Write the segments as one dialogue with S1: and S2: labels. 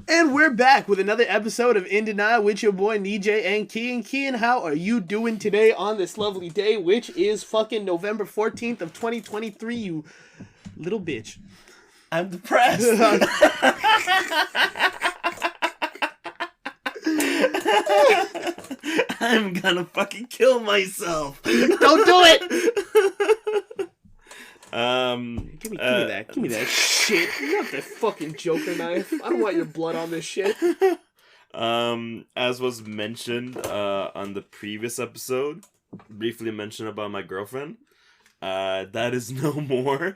S1: And we're back with another episode of In Denial with your boy Nejay and Kiyan. Kiyan, how are you doing today on this lovely day, which is fucking November 14th of 2023, you little bitch?
S2: I'm depressed. I'm gonna fucking kill myself.
S1: Don't do it! Give me that shit. You got that fucking Joker knife. I don't want your blood on this shit.
S2: As was mentioned on the previous episode, briefly mentioned about my girlfriend. That is no more.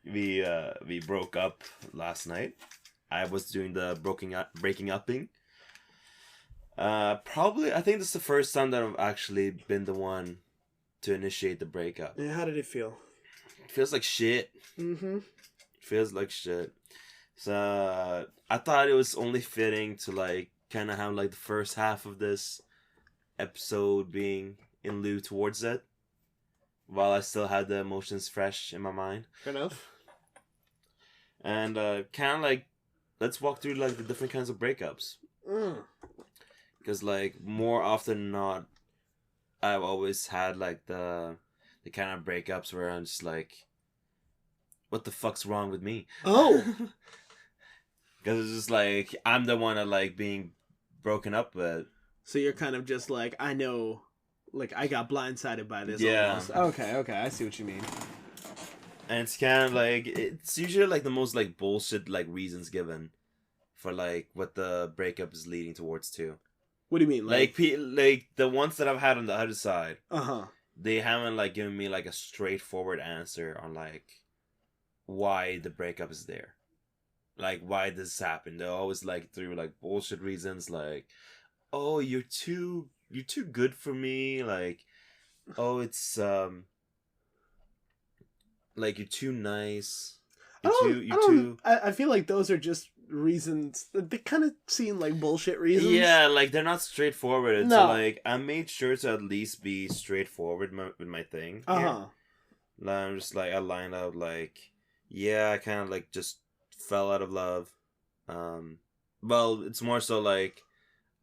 S2: We broke up last night. I was doing the breaking upping. Probably, I think this is the first time that I've actually been the one to initiate the breakup.
S1: Yeah, how did it feel?
S2: It feels like shit.
S1: Mm-hmm.
S2: Feels like shit. So I thought it was only fitting to like kind of have like the first half of this episode being in lieu towards it, while I still had the emotions fresh in my mind.
S1: Fair enough.
S2: And kind of like, let's walk through like the different kinds of breakups. Because like more often than not, I've always had like the kind of breakups where I'm just like, what the fuck's wrong with me?
S1: Oh.
S2: Because it's just like, I'm the one that like being broken up with.
S1: So you're kind of just like, I know, like I got blindsided by this.
S2: Yeah.
S1: Almost. Okay, I see what you mean.
S2: And it's kind of like, it's usually like the most like bullshit like reasons given for like what the breakup is leading towards too.
S1: What do you mean?
S2: Like the ones that I've had on the other side.
S1: Uh-huh.
S2: They haven't like given me like a straightforward answer on like why the breakup is there. Like why this happened. They're always like through like bullshit reasons like, oh, you're too good for me, like, oh, it's like you're too nice.
S1: I feel like those are just reasons. They kind of seem like bullshit reasons.
S2: Yeah, like they're not straightforward.
S1: No.
S2: So like I made sure to at least be straightforward with my thing.
S1: Uh-huh.
S2: Like, I'm just like, I lined out like, yeah, I kind of like just fell out of love. Well, it's more so like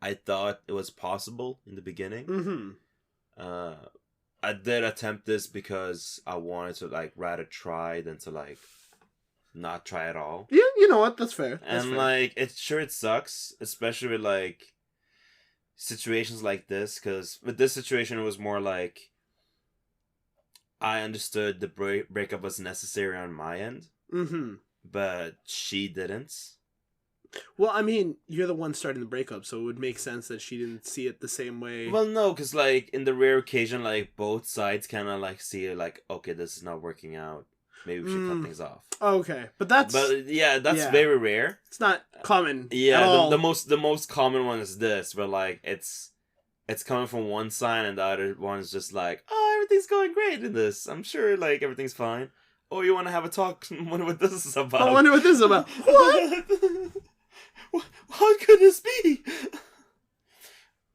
S2: I thought it was possible in the beginning.
S1: Mm-hmm.
S2: I did attempt this because I wanted to like rather try than to like not try at all.
S1: Yeah, you know what? That's fair.
S2: And like, it sucks, especially with like situations like this. Because with this situation, it was more like I understood the breakup was necessary on my end, but she didn't.
S1: Well, I mean, you're the one starting the breakup, so it would make sense that she didn't see it the same way.
S2: Well, no, because like in the rare occasion, like both sides kind of like see it like, okay, this is not working out. Maybe we should cut things off.
S1: Okay, but that's
S2: very rare.
S1: It's not common.
S2: Yeah,
S1: at all.
S2: the most common one is this, where like it's coming from one side and the other one is just like, oh, everything's going great in this. I'm sure like everything's fine. Oh, you want to have a talk? I wonder what this is about.
S1: I wonder what this is about. What?
S2: How could this be?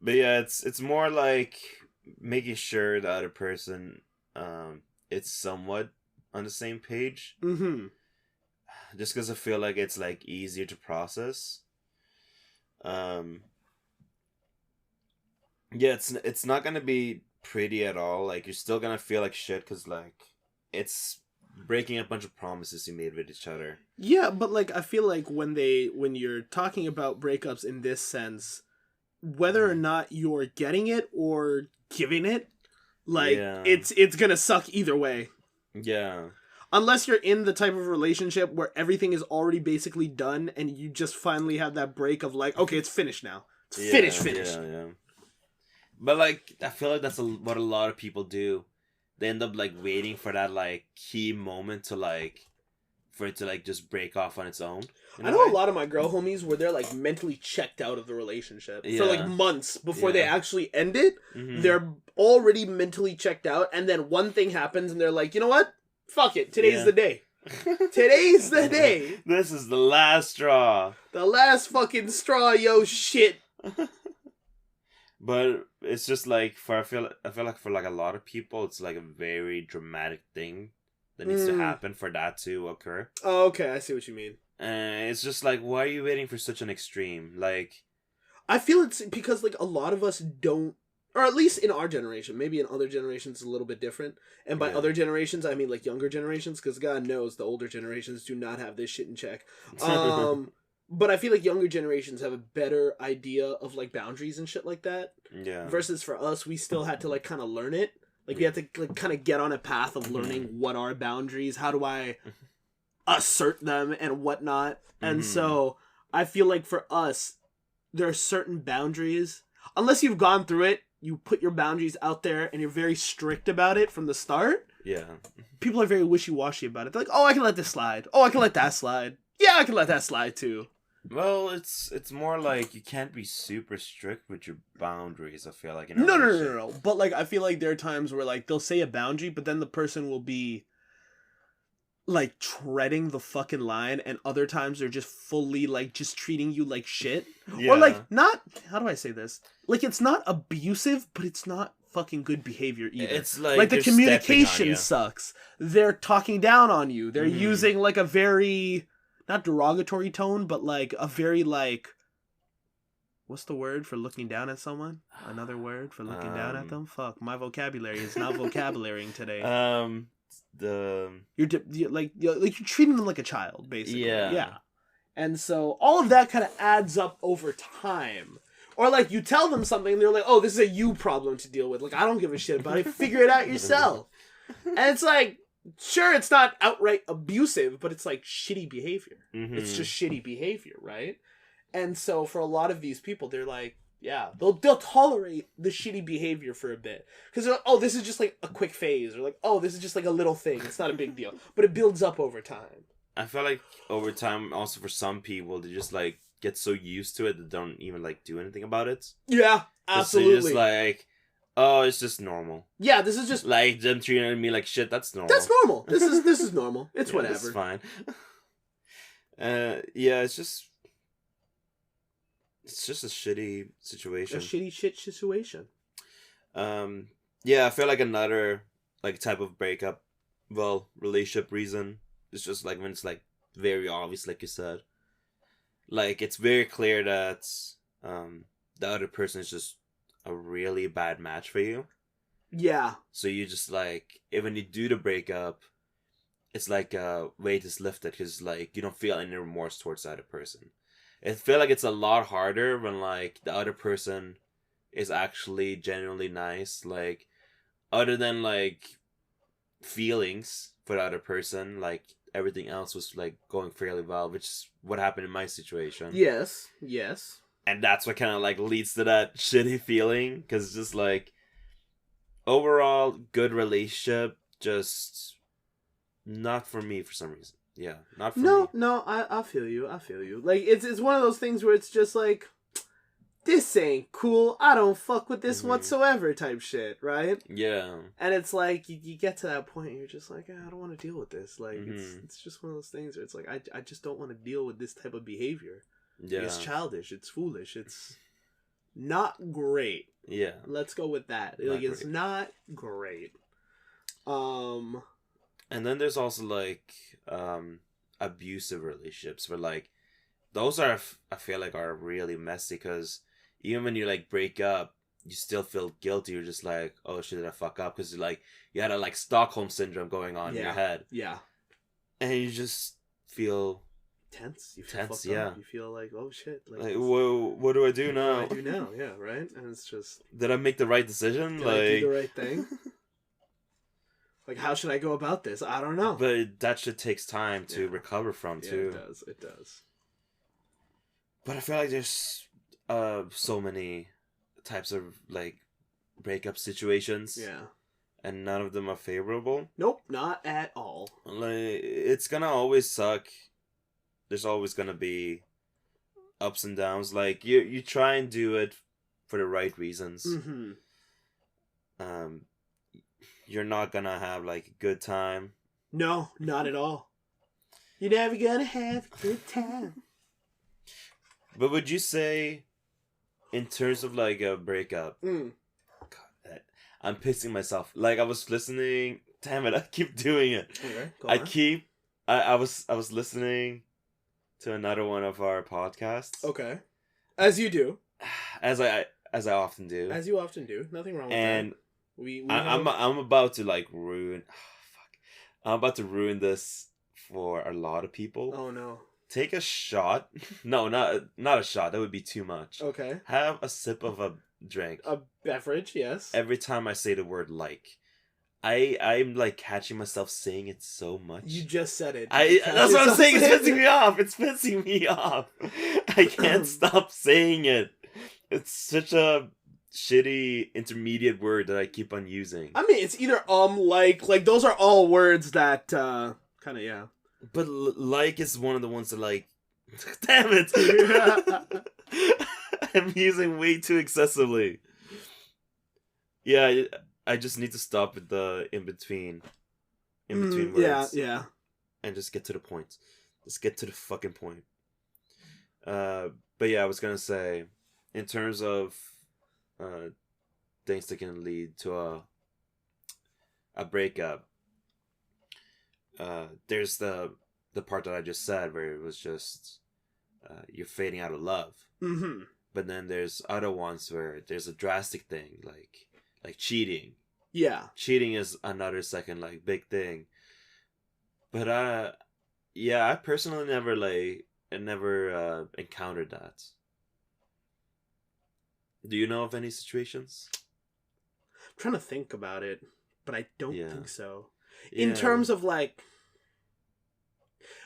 S2: But yeah, it's more like making sure the other person it's somewhat on the same page. Just because I feel like it's like easier to process. Yeah, it's not gonna be pretty at all. Like you're still gonna feel like shit because like it's breaking a bunch of promises you made with each other.
S1: Yeah, but like I feel like when you're talking about breakups in this sense, whether or not you're getting it or giving it, like it's gonna suck either way.
S2: Yeah.
S1: Unless you're in the type of relationship where everything is already basically done and you just finally have that break of like, okay, it's finished now. It's finished.
S2: Yeah. But like I feel like that's what a lot of people do. They end up like waiting for that like key moment to like for it to like just break off on its own.
S1: I know a lot of my girl homies where they're like mentally checked out of the relationship for like months before they actually end it. They're already mentally checked out, and then one thing happens and they're like, you know what? Fuck it. Today's the day. Today's the day.
S2: This is the last straw.
S1: The last fucking straw, yo shit.
S2: But it's just like I feel like for like a lot of people, it's like a very dramatic thing that needs to happen for that to occur.
S1: Oh, okay, I see what you mean.
S2: It's just like, why are you waiting for such an extreme? Like,
S1: I feel it's because like a lot of us don't, or at least in our generation, maybe in other generations it's a little bit different. And by other generations, I mean like younger generations, because God knows the older generations do not have this shit in check. But I feel like younger generations have a better idea of like boundaries and shit like that.
S2: Yeah.
S1: Versus for us, we still had to like kind of learn it. Like we had to like kind of get on a path of learning what are boundaries, how do I assert them and whatnot. And so I feel like for us, there are certain boundaries. Unless you've gone through it, you put your boundaries out there and you're very strict about it from the start.
S2: Yeah.
S1: People are very wishy-washy about it. They're like, oh, I can let this slide. Oh, I can let that slide. Yeah, I can let that slide too.
S2: Well, it's more like you can't be super strict with your boundaries, I feel like.
S1: No. But, like, I feel like there are times where, like, they'll say a boundary, but then the person will be, like, treading the fucking line, and other times they're just fully, like, just treating you like shit. Yeah. Or, like, not, how do I say this? Like, it's not abusive, but it's not fucking good behavior either.
S2: It's like
S1: the communication sucks. They're talking down on you. They're using, like, a very... not derogatory tone, but like a very like, what's the word for looking down at someone? Another word for looking down at them? Fuck, my vocabulary is not vocabularying today. You're treating them like a child, basically. Yeah. And so all of that kind of adds up over time. Or like you tell them something and they're like, oh, this is a you problem to deal with. Like, I don't give a shit about it. Figure it out yourself. And it's like, sure, it's not outright abusive, but it's like shitty behavior. It's just shitty behavior, right? And so for a lot of these people, they're like, yeah, they'll tolerate the shitty behavior for a bit. Because they're like, oh, this is just like a quick phase. Or like, oh, this is just like a little thing. It's not a big deal. But it builds up over time.
S2: I feel like over time, also for some people, they just like get so used to it that they don't even like do anything about it.
S1: Yeah, absolutely.
S2: Just like... oh, it's just normal.
S1: Yeah, this is just
S2: like them treating me like shit. That's normal.
S1: That's normal. This is normal. It's whatever.
S2: It's fine. Yeah, it's just a shitty situation.
S1: A shitty shit situation.
S2: Yeah, I feel like another like type of breakup, well, relationship reason is just like when it's like very obvious, like you said. Like it's very clear that the other person is just a really bad match for you.
S1: Yeah.
S2: So you just like, when you do the breakup, it's like a weight is lifted because like you don't feel any remorse towards the other person. I feel like it's a lot harder when like the other person is actually genuinely nice. Like other than like feelings for the other person, like everything else was like going fairly well, which is what happened in my situation.
S1: Yes.
S2: And that's what kind of like leads to that shitty feeling, because it's just like overall good relationship, just not for me for some reason. Yeah, not for me.
S1: No, I feel you. Like it's one of those things where it's just like, this ain't cool. I don't fuck with this whatsoever type shit, right?
S2: Yeah.
S1: And it's like you get to that point and you're just like, I don't want to deal with this. Like it's just one of those things where it's like I just don't want to deal with this type of behavior. Yeah. It's childish. It's foolish. It's not great.
S2: Yeah.
S1: Let's go with that. Like it's not great.
S2: And then there's also like abusive relationships where like those are, I feel like, are really messy, because even when you like break up, you still feel guilty. You're just like, oh shit, did I fuck up? Because like you had a like Stockholm syndrome going on in your head.
S1: Yeah.
S2: And you just feel
S1: tense. You feel tense, yeah. Up. You feel like, oh shit.
S2: Like whoa, what do I do now?
S1: What do I do now? Yeah, right? And it's just,
S2: did I make the right decision?
S1: Did I do the right thing? Like, how should I go about this? I don't know.
S2: But that shit takes time to recover from, too.
S1: It does.
S2: But I feel like there's so many types of, like, breakup situations.
S1: Yeah.
S2: And none of them are favorable.
S1: Nope, not at all.
S2: Like, it's gonna always suck. There's always gonna be ups and downs. Like, you try and do it for the right reasons.
S1: Mm-hmm.
S2: You're not gonna have like a good time.
S1: No, not at all. You're never gonna have a good time.
S2: But would you say, in terms of like a breakup,
S1: God,
S2: I'm pissing myself. Like I was listening. Damn it! I keep doing it.
S1: Okay,
S2: I was listening to another one of our podcasts.
S1: Okay. As you do.
S2: As I often do.
S1: As you often do. Nothing wrong with
S2: and
S1: that.
S2: I'm about to like ruin. I'm about to ruin this for a lot of people.
S1: Oh no. Take
S2: a shot. No, not a shot. That would be too much.
S1: Okay.
S2: Have a sip of a drink.
S1: A beverage, yes.
S2: Every time I say the word like. I'm like catching myself saying it so much.
S1: You just said it.
S2: That's what I'm saying. It's pissing me off. It's pissing me off. I can't stop saying it. It's such a shitty intermediate word that I keep on using.
S1: I mean, it's either like those are all words that kind of yeah.
S2: But like is one of the ones that like. Damn it! I'm using way too excessively. Yeah. I just need to stop with the in between words.
S1: Yeah.
S2: And just get to the point. Just get to the fucking point. But yeah, I was gonna say, in terms of things that can lead to a breakup, there's the part that I just said where it was just you're fading out of love.
S1: Mm-hmm.
S2: But then there's other ones where there's a drastic thing like cheating.
S1: Yeah.
S2: Cheating is another second like big thing. But I personally never encountered that. Do you know of any situations?
S1: I'm trying to think about it, but I don't think so.
S2: Yeah.
S1: In terms of like,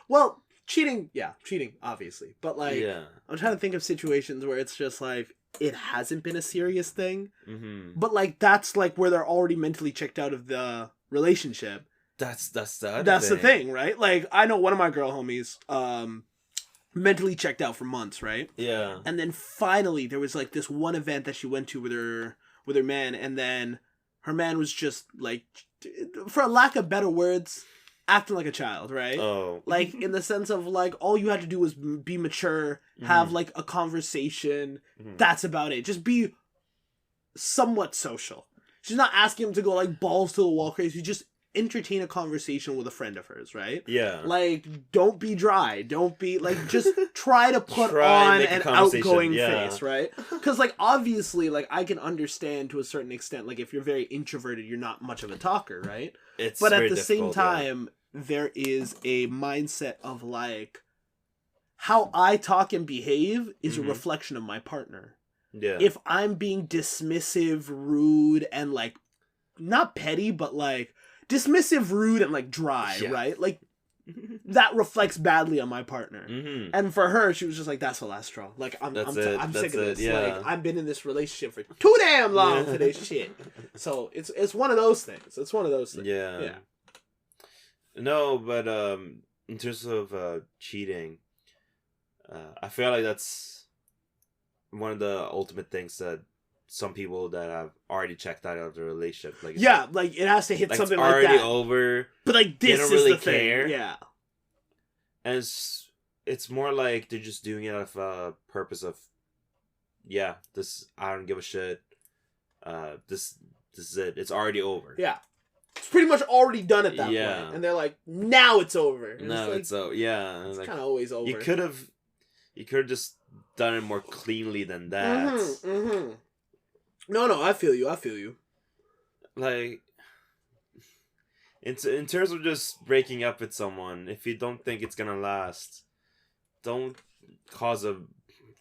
S1: well, cheating, obviously. But like, I'm trying to think of situations where it's just like, it hasn't been a serious thing.
S2: Mm-hmm.
S1: But like, that's like where they're already mentally checked out of the relationship.
S2: That's
S1: the thing, right? Like, I know one of my girl homies, mentally checked out for months, right?
S2: Yeah.
S1: And then finally there was like this one event that she went to with her man, and then her man was just like, for a lack of better words, acting like a child, right?
S2: Oh.
S1: Like, in the sense of like, all you had to do was be mature, have like a conversation. Mm-hmm. That's about it. Just be somewhat social. She's not asking him to go like balls to the wall crazy. Just entertain a conversation with a friend of hers, right?
S2: Yeah.
S1: Like, don't be dry. Don't be like, just try to put on an outgoing face, right? Because like, obviously, like, I can understand to a certain extent, like, if you're very introverted, you're not much of a talker, right? But at the same time, there is a mindset of like, how I talk and behave is a reflection of my partner.
S2: Yeah.
S1: If I'm being dismissive, rude, and like, not petty, but like dismissive, rude, and like dry, right? Like, that reflects badly on my partner. Mm-hmm. And for her, she was just like, that's the last straw. Like, I'm sick of this.
S2: Yeah.
S1: Like, I've been in this relationship for too damn long for this shit. So it's one of those things. It's one of those things.
S2: Yeah.
S1: Yeah.
S2: No, but in terms of cheating, I feel like that's one of the ultimate things that some people that have already checked out of the relationship, like
S1: like it has to hit something
S2: like that.
S1: Already
S2: over.
S1: But like, this is
S2: really
S1: the
S2: care.
S1: thing. Yeah.
S2: And it's more like they're just doing it out of a purpose of, this, I don't give a shit. This is it. It's already over.
S1: Yeah. It's pretty much already done at that point. And they're like, now it's over. And
S2: it's over. Yeah.
S1: It's
S2: like,
S1: kind of always over.
S2: You could have just done it more cleanly than that.
S1: Mm-hmm. No, I feel you.
S2: Like, in terms of just breaking up with someone, if you don't think it's gonna last, don't cause a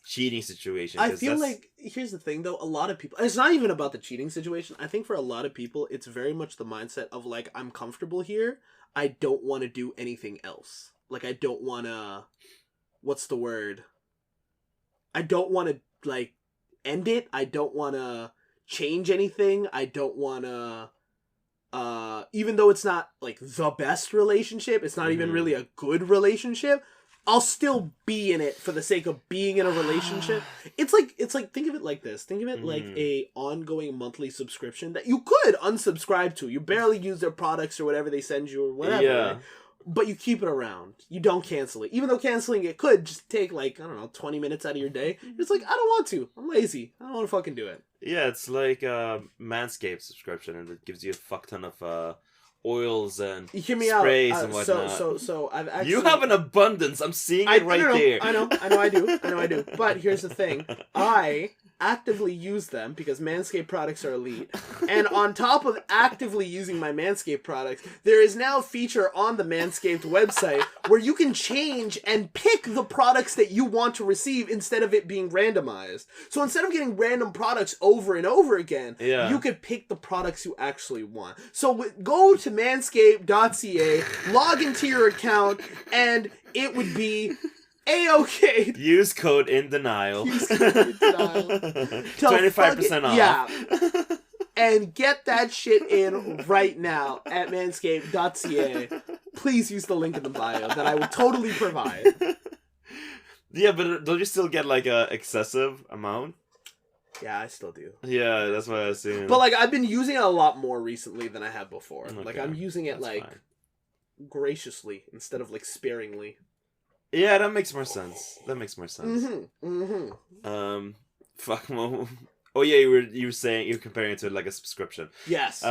S2: cheating situation.
S1: I feel like, here's the thing though, a lot of people, it's not even about the cheating situation. I think for a lot of people, it's very much the mindset of like, I'm comfortable here. I don't want to do anything else. Like, I don't want to, what's the word? I don't want to like end it. I don't want to change anything. I don't want to, even though it's not like the best relationship, it's not even really a good relationship, I'll still be in it for the sake of being in a relationship. It's like think of it like this. Think of it like a ongoing monthly subscription that you could unsubscribe to. You barely use their products or whatever they send you or whatever. Yeah. Right? But you keep it around. You don't cancel it. Even though canceling it could just take, like, I don't know, 20 minutes out of your day. It's like, I don't want to. I'm lazy. I don't want to fucking do it.
S2: Yeah, it's like a Manscaped subscription, and it gives you a fuck ton of oils and
S1: hear me
S2: sprays
S1: out.
S2: And whatnot.
S1: So I've actually...
S2: You have an abundance. I'm seeing it right there.
S1: I know I do. But here's the thing. I actively use them because Manscaped products are elite. And on top of actively using my Manscaped products, there is now a feature on the Manscaped website where you can change and pick the products that you want to receive instead of it being randomized. So instead of getting random products over and over again, you could pick the products you actually want. So go to manscaped.ca, log into your account, and it would be A-okay.
S2: Use code in denial. 25% off.
S1: Yeah. And get that shit in right now at manscaped.ca. Please use the link in the bio that I will totally provide.
S2: Yeah, but don't you still get like a excessive amount?
S1: Yeah, I still do.
S2: Yeah, that's what I was saying.
S1: But like I've been using it a lot more recently than I have before. Okay, like I'm using it like graciously instead of like sparingly.
S2: Yeah, that makes more sense. Fuck. Oh yeah, you were saying you're comparing it to like a subscription.
S1: Yes.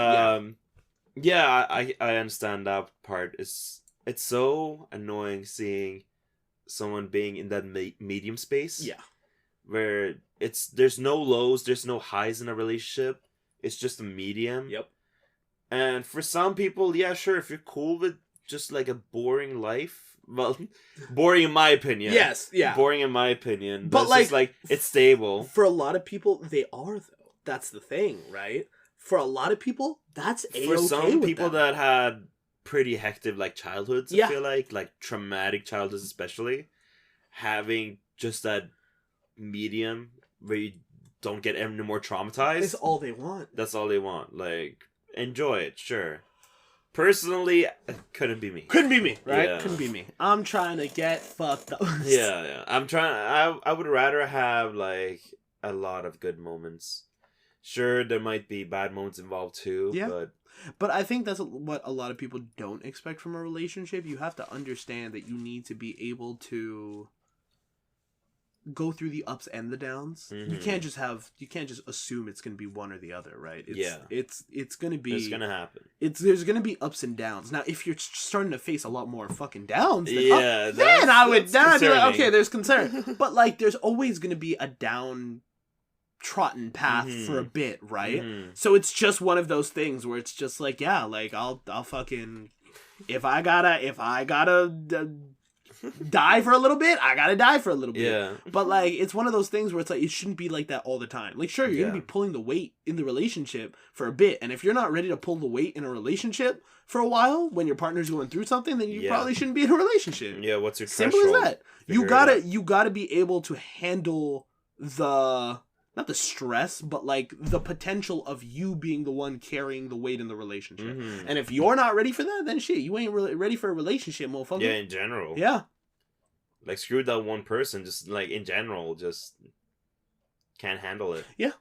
S2: Yeah, I understand that part. It's so annoying seeing someone being in that medium space.
S1: Yeah.
S2: Where there's no lows, there's no highs in a relationship. It's just a medium.
S1: Yep.
S2: And for some people, yeah, sure, if you're cool with just like a boring life. Well, boring in my opinion.
S1: Yes, yeah.
S2: Boring in my opinion.
S1: But
S2: it's like it's stable.
S1: For a lot of people, they are though. That's the thing, right? For a lot of people, that's A-okay.
S2: For some
S1: with
S2: people
S1: them.
S2: that had pretty hectic like childhoods, I feel like traumatic childhoods especially, having just that medium where you don't get any more traumatized.
S1: That's all they want.
S2: That's all they want. Like, enjoy it, sure. Personally, couldn't be me.
S1: Couldn't be me, right?
S2: Yeah.
S1: Couldn't be me. I'm trying to get fucked up.
S2: Yeah. I'm trying. I would rather have like a lot of good moments. Sure, there might be bad moments involved too.
S1: Yeah. But I think that's what a lot of people don't expect from a relationship. You have to understand that you need to be able to go through the ups and the downs. Mm-hmm. You can't just assume it's going to be one or the other, right? It's going to be...
S2: It's going to happen.
S1: There's going to be ups and downs. Now, if you're starting to face a lot more fucking downs, then I'd be like, okay, there's concern. But like, there's always going to be a down-trodden path for a bit, right? Mm-hmm. So it's just one of those things where it's just like, yeah, like I'll fucking... If I gotta die for a little bit, I gotta die for a little bit.
S2: Yeah.
S1: But like, it's one of those things where it's like, it shouldn't be like that all the time. Like, sure, you're gonna be pulling the weight in the relationship for a bit, and if you're not ready to pull the weight in a relationship for a while, when your partner's going through something, then you probably shouldn't be in a relationship.
S2: Yeah, what's your
S1: threshold? Simple as that. You gotta be able to handle not the stress, but like the potential of you being the one carrying the weight in the relationship. Mm-hmm. And if you're not ready for that, then shit, you ain't really ready for a relationship, motherfucker.
S2: Yeah, in general.
S1: Yeah.
S2: Like, screw that one person, just like in general, just can't handle it.
S1: Yeah.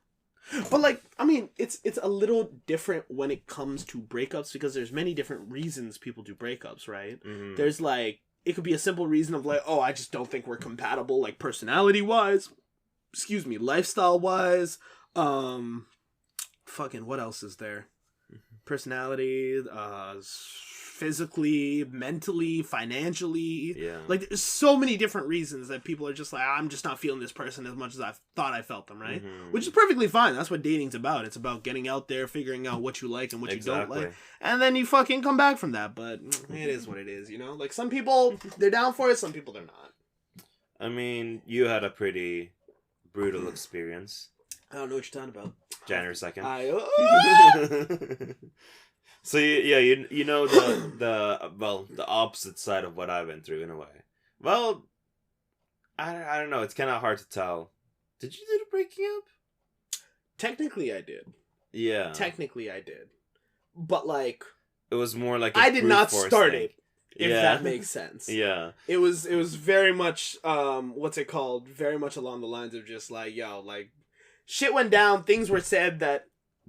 S1: But like, I mean, it's a little different when it comes to breakups because there's many different reasons people do breakups, right? Mm-hmm. There's like, it could be a simple reason of like, oh, I just don't think we're compatible, like personality-wise. Lifestyle-wise, fucking what else is there? Personality, physically, mentally, financially.
S2: Yeah. Like,
S1: there's so many different reasons that people are just like, I'm just not feeling this person as much as I thought I felt them, right? Mm-hmm. Which is perfectly fine. That's what dating's about. It's about getting out there, figuring out what you like and what you don't like. And then you fucking come back from that. But it is what it is, you know? Like, some people, they're down for it. Some people, they're not.
S2: I mean, you had a pretty brutal experience.
S1: I don't know what you're talking about.
S2: January 2nd. So you know the opposite side of what I went through in a way. Well, I don't know. It's kind of hard to tell. Did you do the breaking up?
S1: Technically, I did.
S2: Yeah.
S1: Technically, I did. But like,
S2: it was more like
S1: I did not start it. If that makes sense.
S2: Yeah.
S1: It was very much, what's it called? Very much along the lines of just like, yo, like, shit went down, things were said that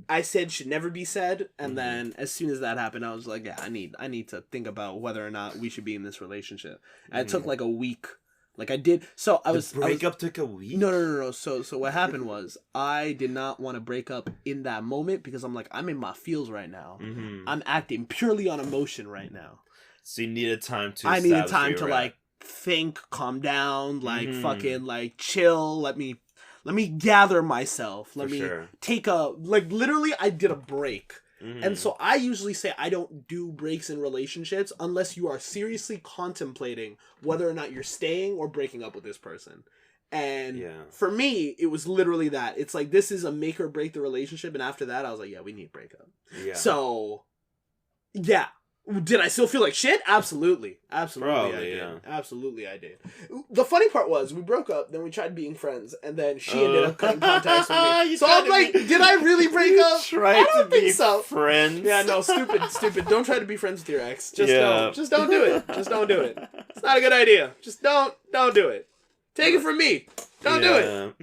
S1: I said should never be said, and then as soon as that happened, I was like, yeah, I need to think about whether or not we should be in this relationship. And it took like a week Like I did. So
S2: The breakup took a week?
S1: No. So what happened was I did not want to break up in that moment because I'm like, I'm in my feels right now.
S2: Mm-hmm.
S1: I'm acting purely on emotion right now.
S2: So you needed time to...
S1: I needed time to like think, calm down, like fucking like chill. Let me gather myself. Let me take a... Like literally I did a break. And so I usually say I don't do breaks in relationships unless you are seriously contemplating whether or not you're staying or breaking up with this person. And for me, it was literally that. It's like, this is a make or break the relationship. And after that, I was like, yeah, we need breakup. Yeah. So, yeah. Did I still feel like shit? Absolutely. Probably, I did. Yeah. Absolutely, I did. The funny part was, we broke up, then we tried being friends, and then she ended up cutting contacts with me. So I'm like, did I really break up? I don't think so.
S2: Friends?
S1: Yeah, no, stupid. Don't try to be friends with your ex. Just don't do it. Just don't do it. It's not a good idea. Just don't do it. Take it from me. Don't do it.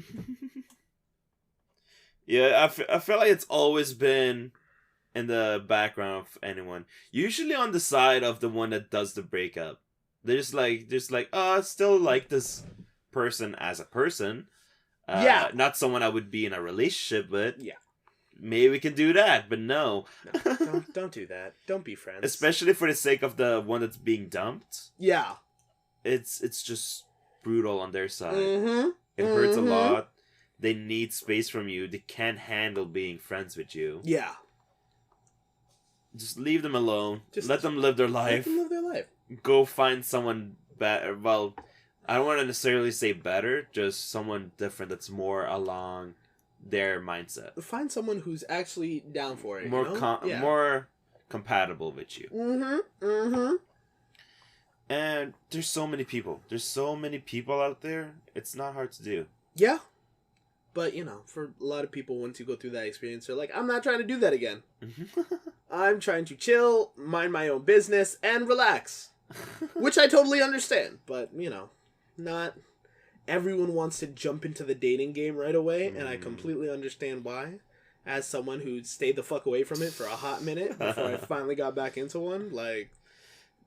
S2: Yeah, I feel like it's always been in the background of anyone. Usually on the side of the one that does the breakup. There's like, oh, I still like this person as a person. Not someone I would be in a relationship with. Yeah. Maybe we can do that, but no.
S1: Don't do that. Don't be friends.
S2: Especially for the sake of the one that's being dumped.
S1: Yeah.
S2: It's just brutal on their side. It hurts a lot. They need space from you. They can't handle being friends with you.
S1: Yeah.
S2: Just leave them alone. Let them live their life.
S1: Let them live their life.
S2: Go find someone better. Well, I don't want to necessarily say better. Just someone different that's more along their mindset.
S1: Find someone who's actually down for it.
S2: More compatible with you. And there's so many people. There's so many people out there. It's not hard to do.
S1: Yeah. But, for a lot of people, once you go through that experience, they're like, I'm not trying to do that again. I'm trying to chill, mind my own business, and relax. Which I totally understand. But, not everyone wants to jump into the dating game right away, and I completely understand why. As someone who stayed the fuck away from it for a hot minute before I finally got back into one, like...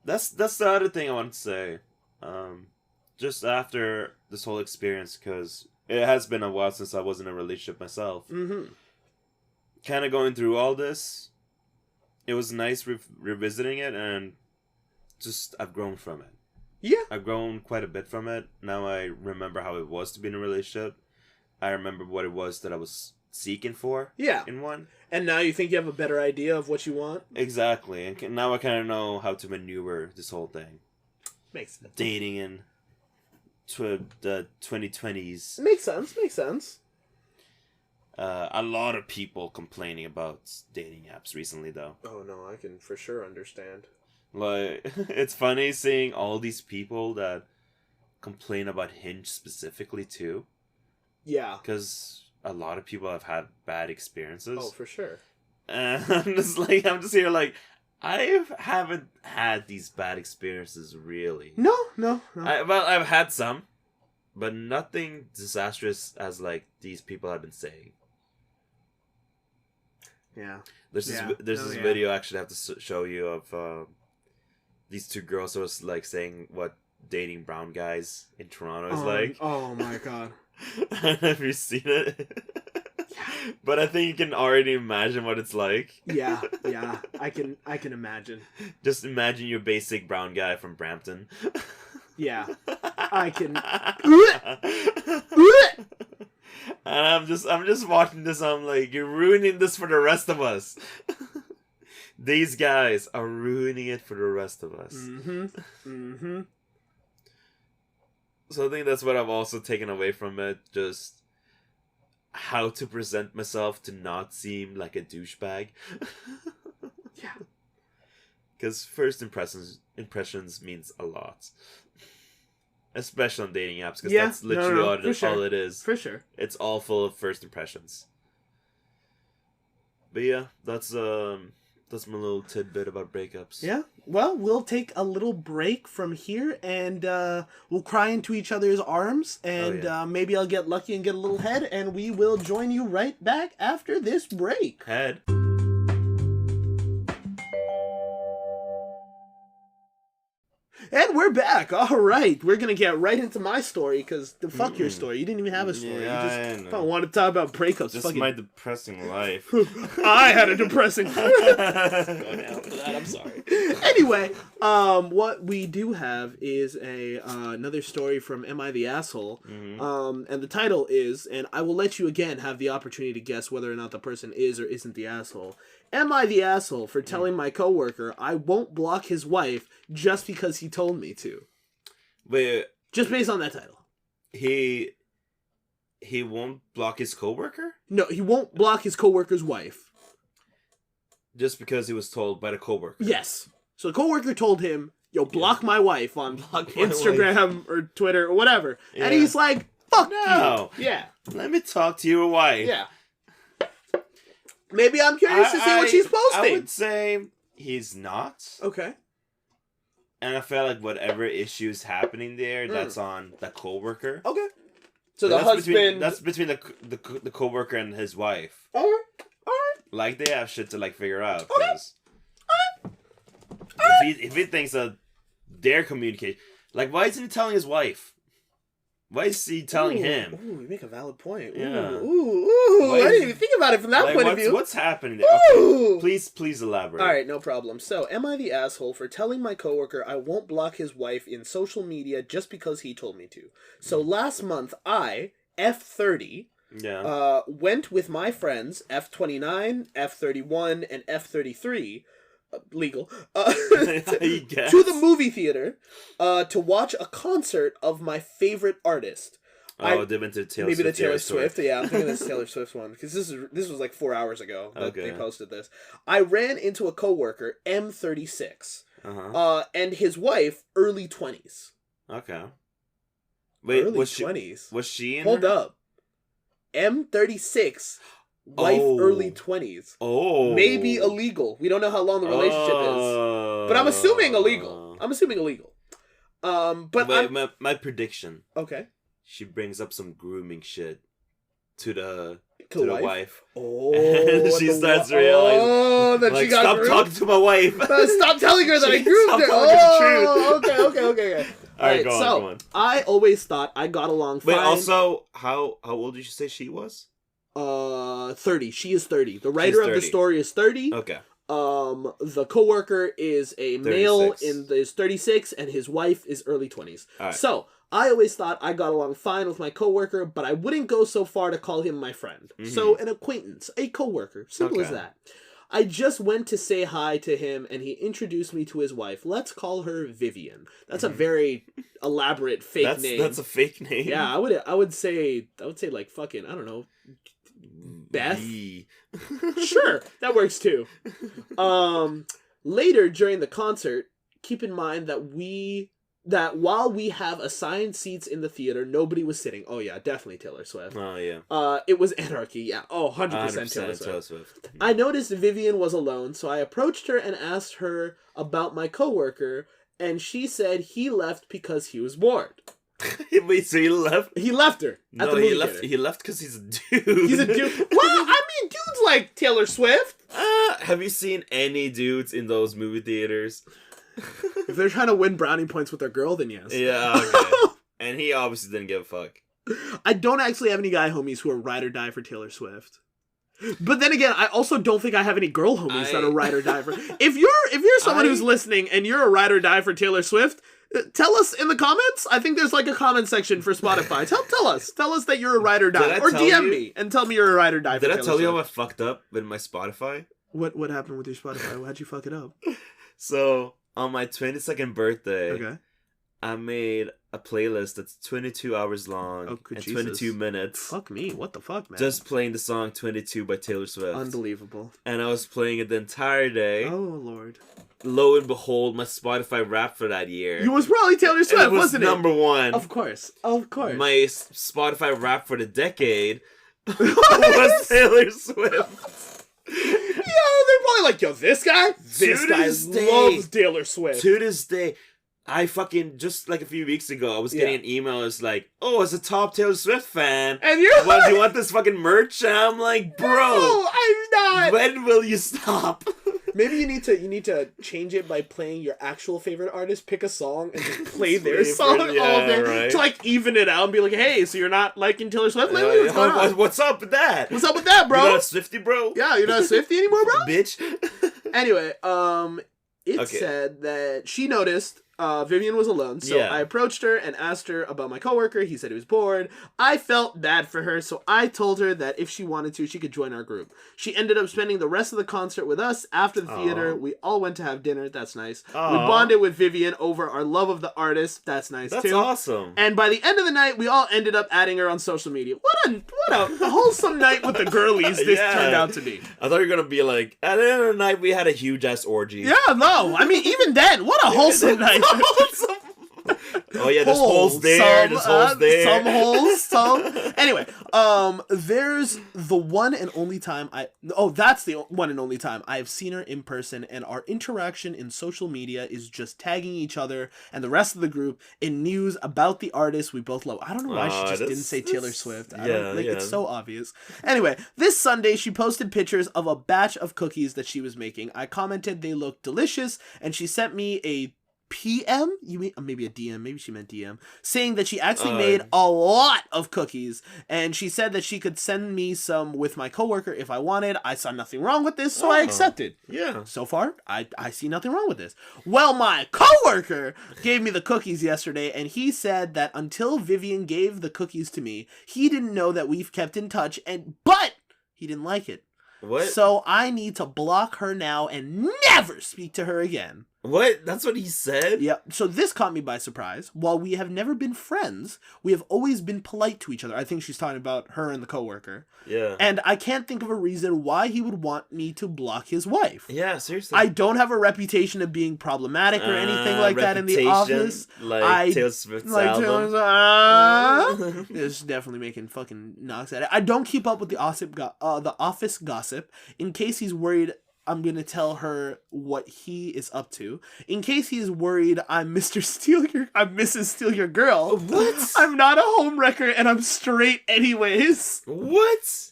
S2: That's the other thing I want to say. Just after this whole experience, because... It has been a while since I was in a relationship myself. Kind of going through all this, it was nice revisiting it, and just I've grown from it. Yeah. I've grown quite a bit from it. Now I remember how it was to be in a relationship. I remember what it was that I was seeking for in one.
S1: And now you think you have a better idea of what you want?
S2: Exactly. And now I kind of know how to maneuver this whole thing.
S1: Makes sense.
S2: Dating and... to the 2020s.
S1: Makes sense.
S2: A lot of people complaining about dating apps recently, though.
S1: Oh no, I can for sure understand.
S2: Like, it's funny seeing all these people that complain about Hinge specifically, too. Yeah. Because a lot of people have had bad experiences.
S1: Oh, for sure.
S2: And I'm just here like, I haven't had these bad experiences, really.
S1: No.
S2: I've had some, but nothing disastrous as, like, these people have been saying. Yeah. There's this video I actually have to show you of these two girls that was, like, saying what dating brown guys in Toronto is like.
S1: Oh, my God.
S2: Have you seen it? But I think you can already imagine what it's like.
S1: Yeah, I can imagine.
S2: Just imagine your basic brown guy from Brampton.
S1: Yeah, I can.
S2: And I'm just watching this. I'm like, you're ruining this for the rest of us. These guys are ruining it for the rest of us. So I think that's what I've also taken away from it. Just how to present myself to not seem like a douchebag. Yeah. Because first impressions means a lot. Especially on dating apps, because that's literally all it is.
S1: For sure.
S2: It's all full of first impressions. But yeah, that's my little tidbit about breakups.
S1: Yeah. Well, we'll take a little break from here, and we'll cry into each other's arms, and maybe I'll get lucky and get a little head, and we will join you right back after this break.
S2: Head.
S1: And we're back. All right. We're going to get right into my story because fuck your story. You didn't even have a story.
S2: Yeah,
S1: you just want to talk about breakups.
S2: Just my depressing life.
S1: I had a depressing life. Go down for that. I'm sorry. Anyway, what we do have is another story from Am I the Asshole? Mm-hmm. And the title is, and I will let you again have the opportunity to guess whether or not the person is or isn't the asshole. Am I the asshole for telling my coworker I won't block his wife just because he told me to?
S2: Wait,
S1: just based on that title.
S2: He won't block his coworker?
S1: No, he won't block his coworker's wife.
S2: Just because he was told by the coworker?
S1: Yes. So the coworker told him, yo, block my wife on Instagram or Twitter or whatever. Yeah. And he's like, fuck you. Yeah.
S2: Let me talk to your wife.
S1: Yeah. Maybe I'm curious to see what she's posting.
S2: I would say he's not.
S1: Okay.
S2: And I feel like whatever issue's happening there, that's on the coworker.
S1: Okay. So the husband...
S2: That's between the coworker and his wife.
S1: All right.
S2: Like, they have shit to, like, figure out.
S1: Okay.
S2: If he thinks that their communication... Like, why isn't he telling his wife? Why is he telling him?
S1: Ooh, you make a valid point.
S2: Yeah.
S1: Ooh. I didn't even think about it from that point of view.
S2: What's happening there? Okay. Please elaborate.
S1: All right, no problem. So, am I the asshole for telling my coworker I won't block his wife in social media just because he told me to? So, last month, I, F30, went with my friends, F29, F31, and F33, legal, to the movie theater to watch a concert of my favorite artist.
S2: They went to Taylor Swift.
S1: Maybe the Taylor Swift. Yeah, I'm thinking this Taylor Swift one because this was like 4 hours ago that they posted this. I ran into a coworker, M36, and his wife, early 20s.
S2: Okay. Wait,
S1: early 20s.
S2: Was she in?
S1: Hold up. M36. Wife, early 20s.
S2: Oh.
S1: Maybe illegal. We don't know how long the relationship is. But I'm assuming illegal. But
S2: wait, my prediction.
S1: Okay.
S2: She brings up some grooming shit to the wife.
S1: Oh.
S2: And she starts realizing.
S1: That
S2: like,
S1: she got
S2: stop
S1: groomed?
S2: talking to my wife.
S1: Stop telling her that I groomed her. Okay.
S2: All right, go on.
S1: I always thought I got along fine.
S2: Wait, also, how old did you say she was?
S1: 30. She is 30. The writer of the story is 30.
S2: Okay.
S1: The coworker is a male in his 36, and his wife is early 20s.
S2: Right.
S1: So, I always thought I got along fine with my coworker, but I wouldn't go so far to call him my friend. Mm-hmm. So, an acquaintance, a coworker. Simple as that. I just went to say hi to him, and he introduced me to his wife. Let's call her Vivian. That's a very elaborate fake name.
S2: That's a fake name.
S1: Yeah, I would say like fucking, I don't know, Beth. Sure, that works too. Later during the concert, keep in mind that while we have assigned seats in the theater, nobody was sitting. Oh yeah, definitely Taylor Swift.
S2: Oh yeah.
S1: It was anarchy. Yeah. Oh, 100% Taylor Swift. I noticed Vivian was alone, so I approached her and asked her about my coworker, and she said he left because he was bored.
S2: Wait, so he left?
S1: He left her.
S2: No,
S1: at the movie theater.
S2: He left because he's a dude.
S1: He's a dude. Well, I mean, dudes like Taylor Swift.
S2: Have you seen any dudes in those movie theaters?
S1: If they're trying to win brownie points with their girl, then yes.
S2: Yeah, okay. And he obviously didn't give a fuck.
S1: I don't actually have any guy homies who are ride or die for Taylor Swift. But then again, I also don't think I have any girl homies that are ride or die for. If you're someone who's listening and you're a ride or die for Taylor Swift, tell us in the comments. I think there's like a comment section for Spotify. Tell us that you're a ride or die, or DM me and tell me you're a ride or die.
S2: Did I tell you how I fucked up with my Spotify?
S1: What happened with your Spotify? How'd you fuck it up?
S2: So on my 22nd birthday, I made a playlist that's 22 hours long and 22 minutes.
S1: Fuck me, what the fuck, man?
S2: Just playing the song 22 by Taylor Swift.
S1: Unbelievable.
S2: And I was playing it the entire day.
S1: Oh, Lord.
S2: Lo and behold, my Spotify Wrapped for that year.
S1: You was probably Taylor Swift, wasn't it?
S2: Number one.
S1: Of course.
S2: My Spotify Wrapped for the decade was Taylor Swift.
S1: They're probably like, yo, this guy loves Taylor Swift.
S2: To this day, I fucking, just like a few weeks ago, I was getting an email. It's like, oh, as a top Taylor Swift fan,
S1: and you're
S2: do you want this fucking merch? And I'm like, bro,
S1: no, I'm not.
S2: When will you stop?
S1: Maybe you need to change it by playing your actual favorite artist. Pick a song and just play their song all day
S2: right.
S1: to like even it out and be like, hey, so you're not liking Taylor Swift lately? What's going on?
S2: What's up with that?
S1: What's up with that, bro?
S2: You're not a Swiftie, bro.
S1: Yeah, you're not a Swiftie anymore, bro.
S2: Bitch.
S1: Anyway, it said that she noticed Vivian was alone, so I approached her and asked her about my coworker. He said he was bored. I felt bad for her, so I told her that if she wanted to, she could join our group. She ended up spending the rest of the concert with us. After the theater, we all went to have dinner. That's nice. We bonded with Vivian over our love of the artist. That's nice, too.
S2: That's awesome.
S1: And by the end of the night, we all ended up adding her on social media. What a wholesome night with the girlies this turned out to be.
S2: I thought you were going to be like, at the end of the night, we had a huge-ass orgy.
S1: Yeah, no. I mean, even then, what a wholesome night.
S2: Oh yeah, there's holes there. There's holes there.
S1: Some holes. Some. Anyway, there's the one and only time that's the one and only time I have seen her in person, and our interaction in social media is just tagging each other and the rest of the group in news about the artist we both love. I don't know why she just didn't say Taylor Swift. It's so obvious. Anyway, this Sunday she posted pictures of a batch of cookies that she was making. I commented they looked delicious, and she sent me a PM? You mean maybe a DM? Maybe she meant DM. Saying that she actually made a lot of cookies, and she said that she could send me some with my coworker if I wanted. I saw nothing wrong with this, so I accepted.
S2: Yeah.
S1: So far, I see nothing wrong with this. Well, my coworker gave me the cookies yesterday, and he said that until Vivian gave the cookies to me, he didn't know that we've kept in touch, but he didn't like it.
S2: What?
S1: So I need to block her now and never speak to her again.
S2: What? That's what he said?
S1: Yeah. So this caught me by surprise. While we have never been friends, we have always been polite to each other. I think she's talking about her and the coworker.
S2: Yeah.
S1: And I can't think of a reason why he would want me to block his wife.
S2: Yeah, seriously.
S1: I don't have a reputation of being problematic or anything like that in the office.
S2: Like Taylor Swift's album.
S1: It's definitely making fucking knocks at it. I don't keep up with the office gossip in case he's worried I'm going to tell her what he is up to. In case he's worried I'm Mrs. Steal Your Girl.
S2: What?
S1: I'm not a homewrecker and I'm straight anyways.
S2: What?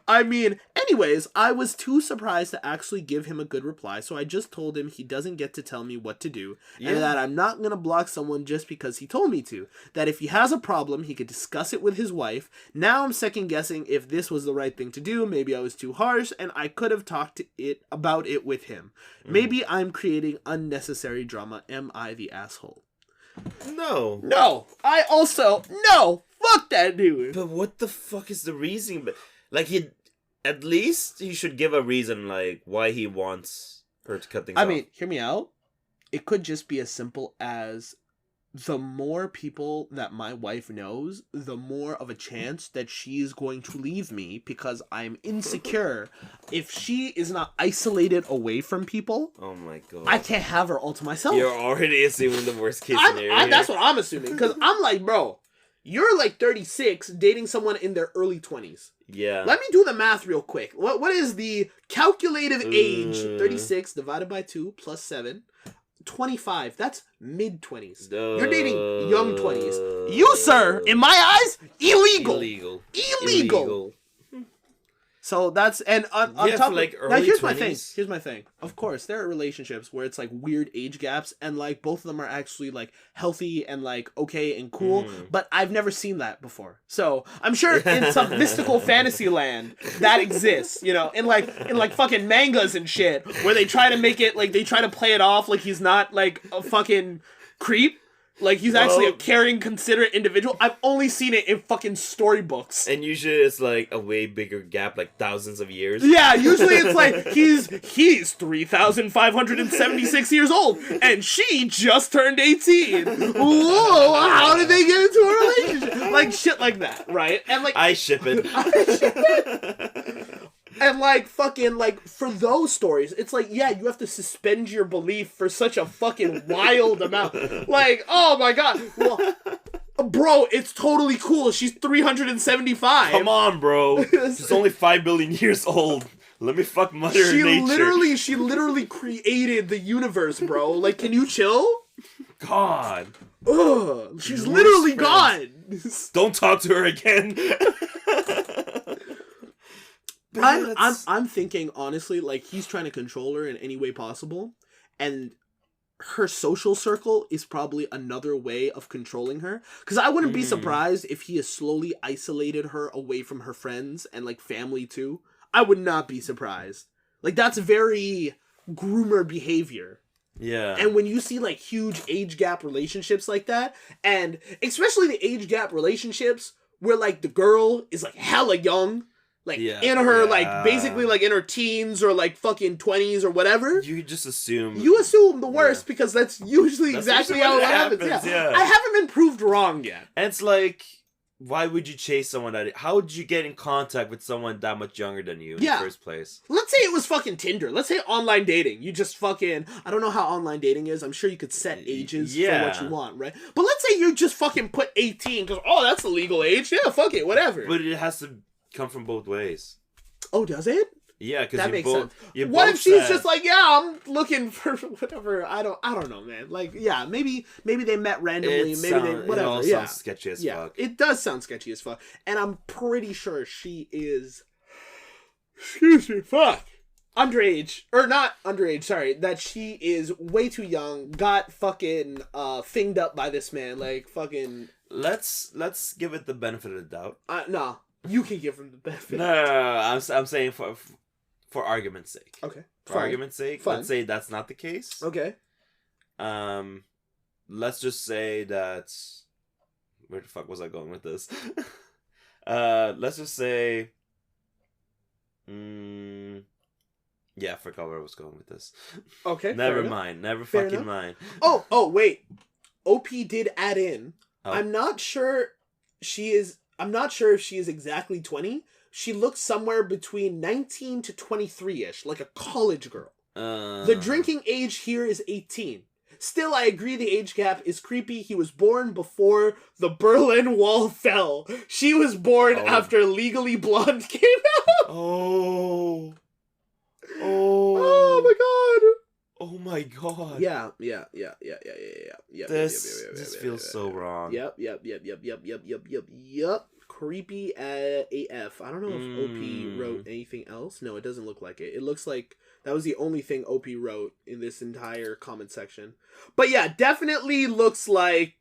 S1: I mean, anyways, I was too surprised to actually give him a good reply, so I just told him he doesn't get to tell me what to do, and that I'm not going to block someone just because he told me to. That if he has a problem, he could discuss it with his wife. Now I'm second guessing if this was the right thing to do. Maybe I was too harsh, and I could have talked about it with him. Maybe I'm creating unnecessary drama. Am I the asshole?
S2: No.
S1: No. Fuck that dude.
S2: But what the fuck is the reason? Like, at least he should give a reason, like, why he wants her to cut things off.
S1: I mean, hear me out. It could just be as simple as the more people that my wife knows, the more of a chance that she's going to leave me because I'm insecure. If she is not isolated away from people,
S2: oh my god,
S1: I can't have her all to myself.
S2: You're already assuming the worst case scenario.
S1: That's what I'm assuming. Because I'm like, bro, you're like 36, dating someone in their early 20s.
S2: Yeah.
S1: Let me do the math real quick. What is the calculative age? 36 divided by 2 plus 7. 25. That's mid-20s. You're dating young 20s. You, sir, in my eyes, illegal. So that's, and on top of,
S2: like,
S1: now here's
S2: 20s.
S1: my thing. Here's my thing. Of course, there are relationships where it's like weird age gaps and like both of them are actually like healthy and like okay and cool, but I've never seen that before. So I'm sure in some mystical fantasy land that exists, you know, in like fucking mangas and shit where they try to make it like they try to play it off like he's not like a fucking creep. Like, he's actually a caring, considerate individual. I've only seen it in fucking storybooks.
S2: And usually it's like a way bigger gap, like thousands of years.
S1: Yeah, usually it's like, he's 3,576 years old, and she just turned 18. Whoa, how did they get into a relationship? Like, shit like that, right? And like,
S2: I ship it.
S1: And like fucking like for those stories, it's like, yeah, you have to suspend your belief for such a fucking wild amount. Like, oh my god, well, bro, it's totally cool. She's 375.
S2: Come on, bro. She's only 5 billion years old. Let me fuck Mother Nature.
S1: She literally created the universe, bro. Like, can you chill?
S2: God.
S1: Ugh, she's literally God.
S2: Don't talk to her again.
S1: I'm thinking honestly, like he's trying to control her in any way possible, and her social circle is probably another way of controlling her. Because I wouldn't be surprised if he has slowly isolated her away from her friends and like family too. I would not be surprised. Like that's very groomer behavior.
S2: Yeah.
S1: And when you see like huge age gap relationships like that, and especially the age gap relationships where like the girl is like hella young, like in her like basically like in her teens or like fucking 20s or whatever.
S2: You just assume
S1: the worst because that's usually exactly how it happens. Yeah. I haven't been proved wrong yet.
S2: And it's like, why would you chase someone how would you get in contact with someone that much younger than you in the first place?
S1: Let's say it was fucking Tinder. Let's say online dating. You just fucking, I don't know how online dating is. I'm sure you could set ages for what you want, right? But let's say you just fucking put 18 because, that's the legal age. Yeah, fuck it, whatever.
S2: But it has to come from both ways.
S1: Oh, does it?
S2: Yeah, because
S1: that makes sense. What if she's just like, I'm looking for whatever? I don't know, man. Like, maybe they met randomly. Whatever. It all sounds
S2: sketchy as fuck.
S1: It does sound sketchy as fuck, and I'm pretty sure she is. Excuse me, fuck. Underage or not underage? Sorry, that she is way too young. Got fucking finged up by this man. Like fucking.
S2: Let's give it the benefit of the doubt.
S1: No, you can give him the benefit.
S2: No. I'm saying for argument's sake.
S1: Okay.
S2: For argument's sake, let's say that's not the case.
S1: Okay.
S2: Let's just say that. Where the fuck was I going with this? Let's just say. Yeah, I forgot where I was going with this.
S1: Okay.
S2: Never mind. Never fucking mind.
S1: Oh, wait. OP did add in. Oh. I'm not sure if she is exactly 20. She looks somewhere between 19 to 23-ish, like a college girl. The drinking age here is 18. Still, I agree the age gap is creepy. He was born before the Berlin Wall fell. She was born after Legally Blonde came out.
S2: Oh
S1: my god.
S2: Oh my god.
S1: Yeah.
S2: This feels so wrong.
S1: Yep. Creepy AF. I don't know if OP wrote anything else. No, it doesn't look like it. It looks like that was the only thing OP wrote in this entire comment section. But yeah, definitely looks like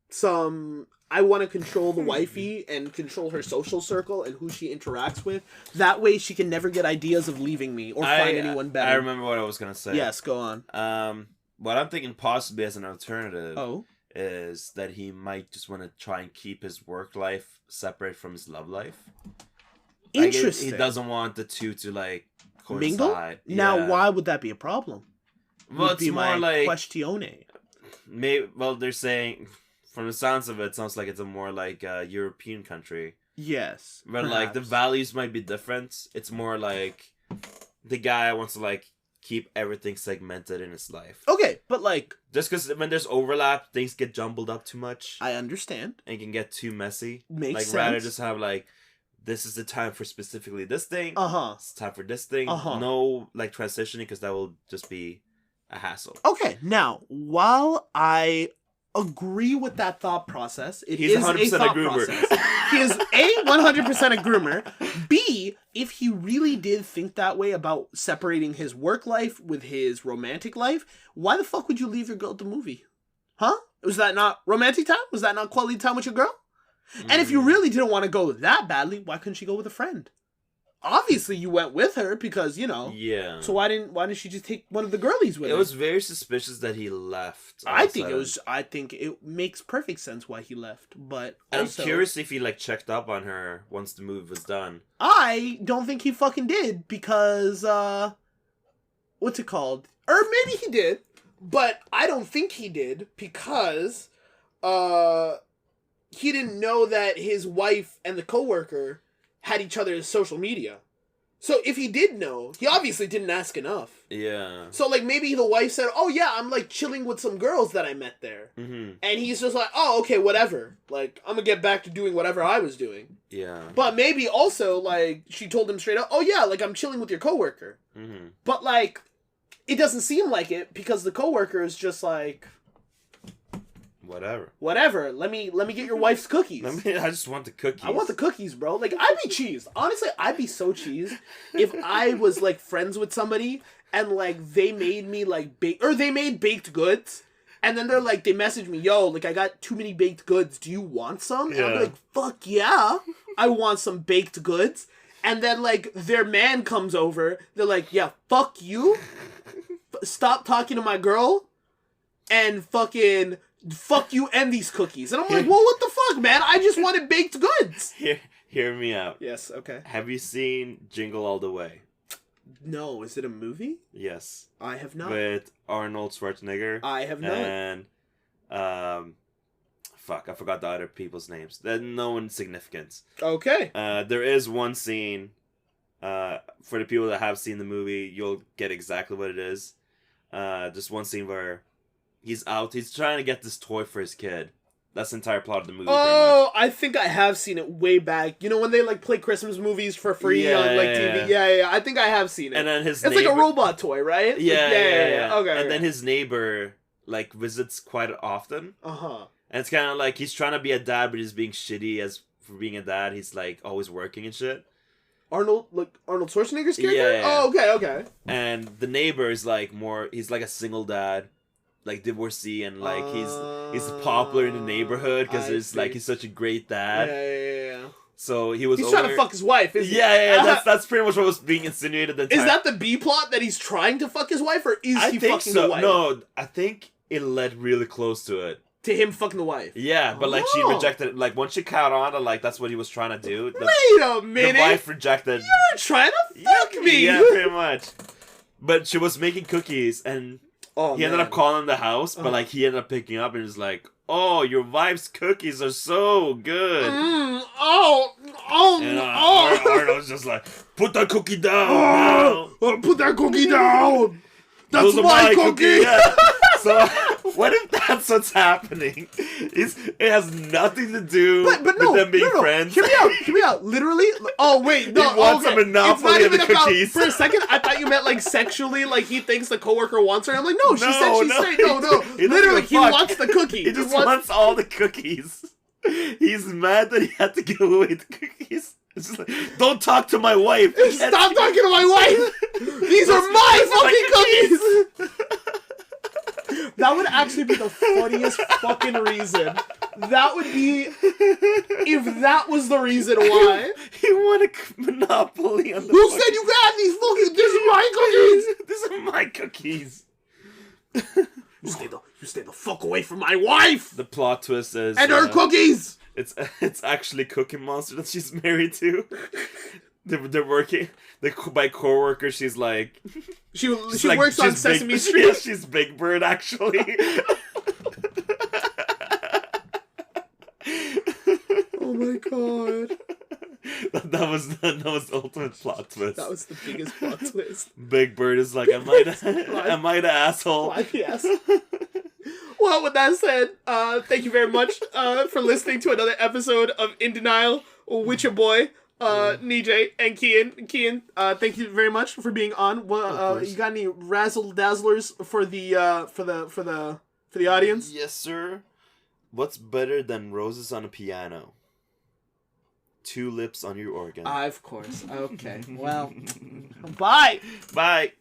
S1: some I want to control the wifey and control her social circle and who she interacts with. That way she can never get ideas of leaving me or find anyone better.
S2: I remember what I was going to say.
S1: Yes, go on.
S2: What I'm thinking possibly as an alternative is that he might just want to try and keep his work life separate from his love life.
S1: Interesting.
S2: He doesn't want the two to like coincide.
S1: Mingle? Now, why would that be a problem?
S2: Well, it's more like
S1: questione.
S2: They're saying from the sounds of it, sounds like it's a more like European country.
S1: Yes,
S2: but like the values might be different. It's more like the guy wants to like keep everything segmented in his life.
S1: Okay, but like
S2: just because when there's overlap, things get jumbled up too much.
S1: I understand.
S2: And it can get too messy.
S1: Makes sense.
S2: Rather just have like, this is the time for specifically this thing. It's time for this thing. No like transitioning because that will just be a hassle.
S1: Okay, now while I agree with that thought process, he's 100% a groomer. He is A, 100% a groomer. B, if he really did think that way about separating his work life with his romantic life, why the fuck would you leave your girl at the movie? Huh? Was that not romantic time? Was that not quality time with your girl? And if you really didn't want to go that badly, why couldn't she go with a friend? Obviously, you went with her because,
S2: Yeah.
S1: So why didn't she just take one of the girlies with her?
S2: It was very suspicious that he left.
S1: I think it makes perfect sense why he left, but also,
S2: I'm curious if he like checked up on her once the move was done.
S1: I don't think he fucking did because what's it called? Or maybe he did, but I don't think he did because he didn't know that his wife and the coworker had each other's social media. So if he did know, he obviously didn't ask enough.
S2: Yeah.
S1: So like maybe the wife said, "Oh yeah, I'm like chilling with some girls that I met there," and he's just like, "Oh okay, whatever. Like I'm gonna get back to doing whatever I was doing."
S2: Yeah.
S1: But maybe also like she told him straight up, "Oh yeah, like I'm chilling with your coworker." But like it doesn't seem like it because the coworker is just like, Whatever. Let me get your wife's cookies.
S2: I just want the cookies.
S1: I want the cookies, bro. Like, I'd be cheesed. Honestly, I'd be so cheesed if I was, like, friends with somebody and, like, they made me, like, they made baked goods. And then they're like, they message me, yo, like, I got too many baked goods. Do you want some? And I'm like, fuck yeah. I want some baked goods. And then, like, their man comes over. They're like, yeah, fuck you. Stop talking to my girl. And fucking, fuck you and these cookies. And I'm like, well, what the fuck, man? I just wanted baked goods.
S2: Hear me out.
S1: Yes, okay.
S2: Have you seen Jingle All the Way?
S1: No, is it a movie?
S2: Yes.
S1: I have not.
S2: With Arnold Schwarzenegger.
S1: I have not.
S2: And, fuck, I forgot the other people's names. They're no one significance.
S1: Okay.
S2: There is one scene, for the people that have seen the movie, you'll get exactly what it is. Just one scene where he's trying to get this toy for his kid. That's the entire plot of the movie.
S1: Oh, I think I have seen it way back. You know when they like play Christmas movies for free on like TV? Yeah. I think I have seen it.
S2: And then
S1: it's like a robot toy, right?
S2: Yeah.
S1: Okay.
S2: And then his neighbor like visits quite often. And it's kind of like he's trying to be a dad, but he's being shitty as for being a dad. He's like always working and shit.
S1: Arnold Schwarzenegger's character?
S2: Yeah.
S1: Oh, okay.
S2: And the neighbor is like he's like a single dad. Like divorcee, and like he's popular in the neighborhood because it's like he's such a great dad.
S1: Yeah.
S2: So he's
S1: trying to fuck his wife. Isn't he?
S2: That's pretty much what was being insinuated.
S1: Is that the B plot that he's trying to fuck his wife, or is he fucking the wife?
S2: No, I think it led really close to it.
S1: To him fucking the wife.
S2: Yeah, but like she rejected it. Like once she caught on to like that's what he was trying to do.
S1: Wait a minute.
S2: The wife rejected.
S1: You're trying to fuck me.
S2: Yeah, pretty much. But she was making cookies and. He ended up calling the house, but like he ended up picking up and was like, "Oh, your wife's cookies are so good."
S1: And
S2: Arnold's just like, "Put that cookie down.
S1: Put that cookie down. That's
S2: Those
S1: my cookie."
S2: Yeah. So what if that's what's happening? It has nothing to do with them being friends.
S1: Hear me out. Literally. Oh wait, no.
S2: He wants a monopoly of the cookies.
S1: For a second, I thought you meant like sexually, like he thinks the coworker wants her. I'm like, no, she said she's straight. No. Literally, he wants the cookie.
S2: He just wants all the cookies. He's mad that he had to give away the cookies. It's just like, don't talk to my wife.
S1: Stop talking to my wife. These are my fucking cookies. That would actually be the funniest fucking reason. That would be if that was the reason why.
S2: He won a monopoly on the
S1: Who said you got these fucking? These are my cookies.
S2: These are my cookies.
S1: You stay the fuck away from my wife.
S2: The plot twist is
S1: and her cookies.
S2: It's actually Cookie Monster that she's married to. They're working. My coworker, she's like
S1: she works on Sesame Street.
S2: Yeah, she's Big Bird actually.
S1: Oh my god.
S2: That was the ultimate plot twist.
S1: That was the biggest plot twist.
S2: Big Bird is like, am I the asshole?
S1: Yes. Well, with that said, thank you very much for listening to another episode of In Denial with your boy, Nejay and Kiyan. Kiyan, thank you very much for being on. Well, you got any razzle dazzlers for the audience?
S2: Yes, sir. What's better than roses on a piano? Tulips on your organ.
S1: Of course. Okay. Well, bye.
S2: Bye.